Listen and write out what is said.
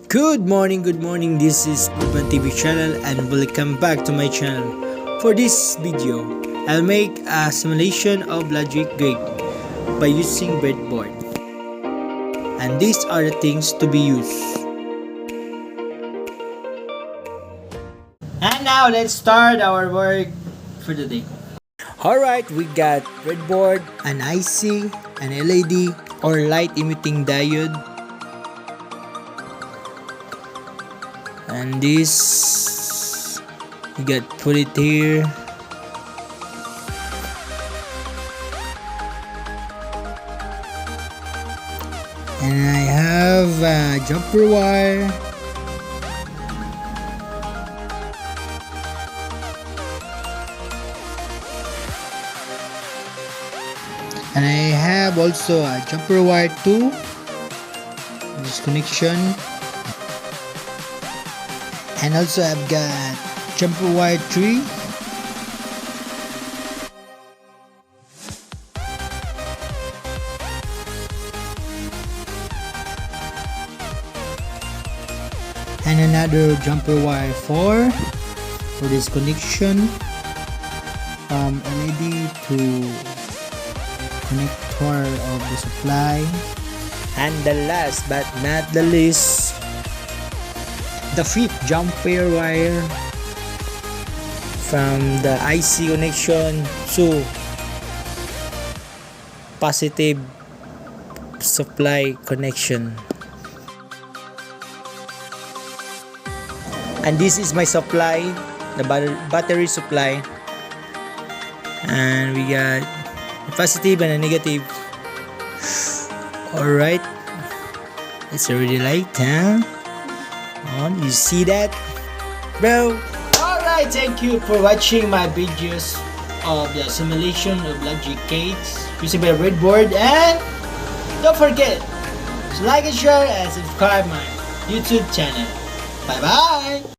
Good morning, this is Breadboard TV channel and welcome back to my channel. For this video, I'll make a simulation of logic gate by using breadboard. And these are the things to be used. And now let's start our work for the day. Alright, we got breadboard, an IC, an LED or light emitting diode, and this you got put it here, and I have a jumper wire, and I have also a jumper wire 2, this connection. And also I've got jumper wire 3, and another jumper wire 4 for this connection from LED to connector of the supply. And the last but not the least, the fifth jumper wire from the IC connection to positive supply connection. And this is my supply, the battery supply, and we got a positive and a negative. Alright, it's already light, huh? You see that, bro? Alright, thank you for watching my videos of the simulation of logic gates using my breadboard, and don't forget to like and share and subscribe my YouTube channel. Bye bye.